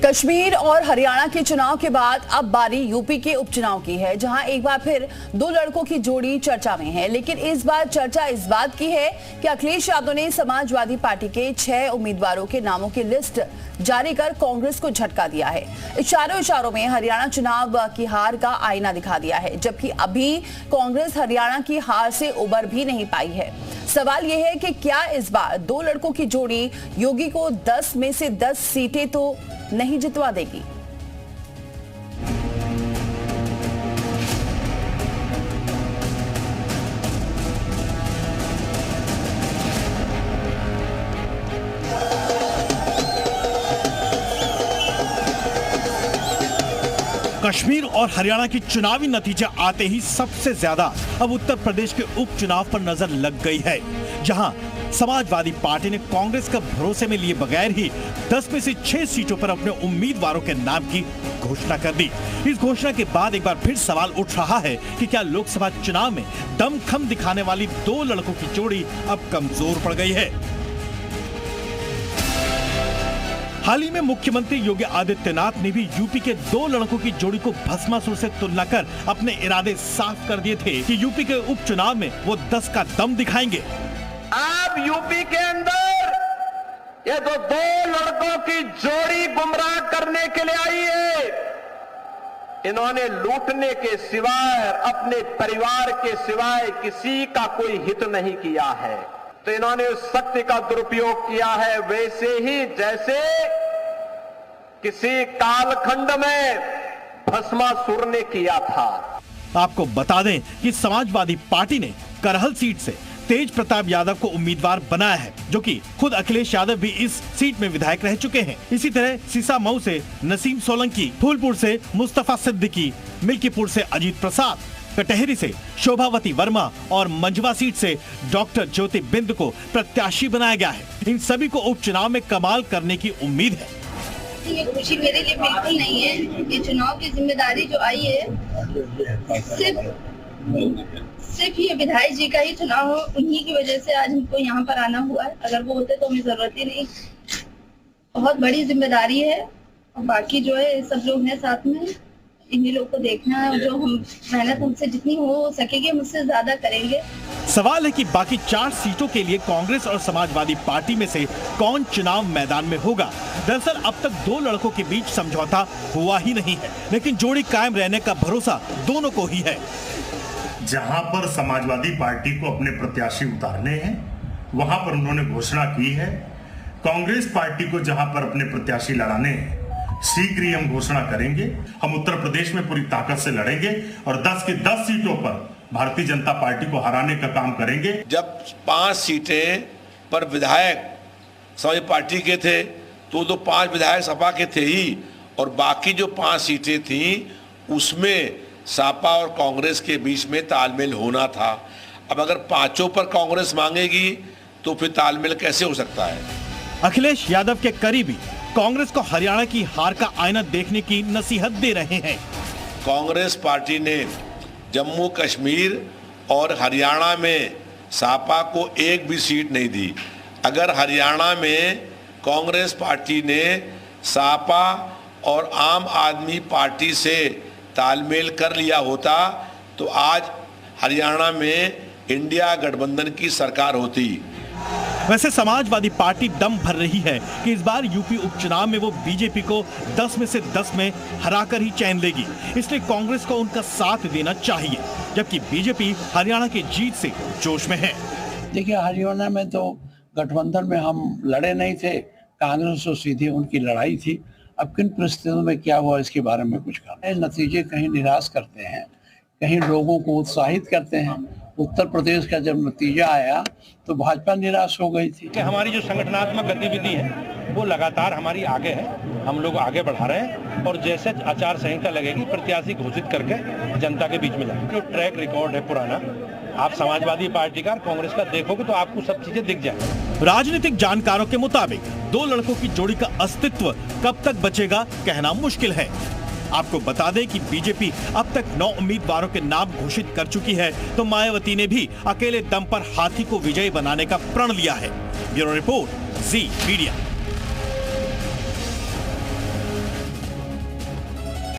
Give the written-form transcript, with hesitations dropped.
कश्मीर और हरियाणा के चुनाव के बाद अब बारी यूपी के उपचुनाव की है, जहां एक बार फिर दो लड़कों की जोड़ी चर्चा में है। लेकिन इस बार चर्चा इस बात की है कि अखिलेश यादव ने समाजवादी पार्टी के 6 उम्मीदवारों के नामों की लिस्ट जारी कर कांग्रेस को झटका दिया है। इशारों में हरियाणा चुनाव की हार का आईना दिखा दिया है, जबकि अभी कांग्रेस हरियाणा की हार से उबर भी नहीं पाई है। सवाल यह है कि क्या इस बार दो लड़कों की जोड़ी योगी को 10 में से 10 सीटें तो नहीं जितवा देगी। कश्मीर और हरियाणा की चुनावी नतीजे आते ही सबसे ज्यादा अब उत्तर प्रदेश के उपचुनाव पर नजर लग गई है, जहां समाजवादी पार्टी ने कांग्रेस का भरोसे में लिए बगैर ही 10 में से 6 सीटों पर अपने उम्मीदवारों के नाम की घोषणा कर दी। इस घोषणा के बाद एक बार फिर सवाल उठ रहा है कि क्या लोकसभा चुनाव में दमखम दिखाने वाली दो लड़कों की जोड़ी अब कमजोर पड़ गई है। हाल ही में मुख्यमंत्री योगी आदित्यनाथ ने भी यूपी के दो लड़कों की जोड़ी को भस्मासुर से तुलना कर अपने इरादे साफ कर दिए थे कि यूपी के उपचुनाव में वो 10 का दम दिखाएंगे। अब यूपी के अंदर ये तो दो लड़कों की जोड़ी गुमराह करने के लिए आई है। इन्होंने लूटने के सिवाय, अपने परिवार के सिवाय किसी का कोई हित नहीं किया है, तो इन्होंने उस शक्ति का दुरुपयोग किया है, वैसे ही जैसे किसी कालखंड में भस्मासुर ने किया था। आपको बता दें कि समाजवादी पार्टी ने करहल सीट से तेज प्रताप यादव को उम्मीदवार बनाया है, जो कि खुद अखिलेश यादव भी इस सीट में विधायक रह चुके हैं। इसी तरह सीसामऊ से नसीम सोलंकी, फूलपुर से मुस्तफा सिद्दीकी, मिल्कीपुर से अजीत प्रसाद, कटहरी से शोभावती वर्मा और मंझवा सीट से डॉक्टर ज्योति बिंद को प्रत्याशी बनाया गया है। इन सभी को उपचुनाव में कमाल करने की उम्मीद है। ये खुशी मेरे लिए बिल्कुल नहीं है। ये चुनाव की जिम्मेदारी जो आई है सिर्फ ये विधायक जी का ही चुनाव हो, उन्हीं की वजह से आज हमको यहाँ पर आना हुआ है। अगर वो होते तो हमें जरूरत ही नहीं। बहुत बड़ी जिम्मेदारी है और बाकी जो है सब लोग हैं साथ में, इन्हीं लोग को देखना है। जो हम मेहनत हमसे जितनी हो सकेगी मुझसे ज्यादा करेंगे। सवाल है कि बाकी 4 सीटों के लिए कांग्रेस और समाजवादी पार्टी में से कौन चुनाव मैदान में होगा। दरअसल अब तक दो लड़कों के बीच समझौता हुआ ही नहीं है, लेकिन जोड़ी कायम रहने का भरोसा दोनों को ही है। जहां पर समाजवादी पार्टी को अपने प्रत्याशी उतारने हैं, वहां पर उन्होंने घोषणा की है। कांग्रेस पार्टी को जहां पर अपने प्रत्याशी लड़ाने हैं, शीघ्र ही हम घोषणा करेंगे। हम उत्तर प्रदेश में पूरी ताकत से लड़ेंगे और 10 की 10 सीटों पर भारतीय जनता पार्टी को हराने का काम करेंगे। जब 5 सीटें पर विधायक समाजवादी पार्टी के थे तो 5 विधायक सपा के थे ही, और बाकी जो 5 सीटें थीं उसमें सपा और कांग्रेस के बीच में तालमेल होना था। अब अगर 5 पर कांग्रेस मांगेगी तो फिर तालमेल कैसे हो सकता है। अखिलेश यादव के करीबी कांग्रेस को हरियाणा की हार का आईना देखने की नसीहत दे रहे हैं। कांग्रेस पार्टी ने जम्मू कश्मीर और हरियाणा में सपा को एक भी सीट नहीं दी। अगर हरियाणा में कांग्रेस पार्टी ने सपा और आम आदमी पार्टी से तालमेल कर लिया होता तो आज हरियाणा में इंडिया गठबंधन की सरकार होती। वैसे समाजवादी पार्टी दम भर रही है कि इस बार यूपी उपचुनाव में वो बीजेपी को 10 में से 10 में हराकर ही चैन लेगी, इसलिए कांग्रेस को उनका साथ देना चाहिए, जबकि बीजेपी हरियाणा की जीत से जोश में है। देखिए, हरियाणा में तो गठबंधन में हम लड़े नहीं थे, कांग्रेस तो सीधी उनकी लड़ाई थी। अब किन परिस्थितियों में क्या हुआ इसके बारे में कुछ कहना। नतीजे कहीं निराश करते हैं, कहीं लोगों को उत्साहित करते हैं। उत्तर प्रदेश का जब नतीजा आया तो भाजपा निराश हो गई थी। कि हमारी जो संगठनात्मक गतिविधि है वो लगातार हमारी आगे है, हम लोग आगे बढ़ा रहे हैं और जैसे आचार संहिता लगेगी प्रत्याशी घोषित करके जनता के बीच में जाएंगे। जो ट्रैक रिकॉर्ड है पुराना, आप समाजवादी पार्टी का कांग्रेस का देखोगे तो आपको सब चीजें दिख जाएंगी। राजनीतिक जानकारों के मुताबिक दो लड़कों की जोड़ी का अस्तित्व कब तक बचेगा कहना मुश्किल है। आपको बता दें कि बीजेपी अब तक 9 उम्मीदवारों के नाम घोषित कर चुकी है, तो मायावती ने भी अकेले दम पर हाथी को विजयी बनाने का प्रण लिया है। ब्यूरो रिपोर्ट, जी मीडिया।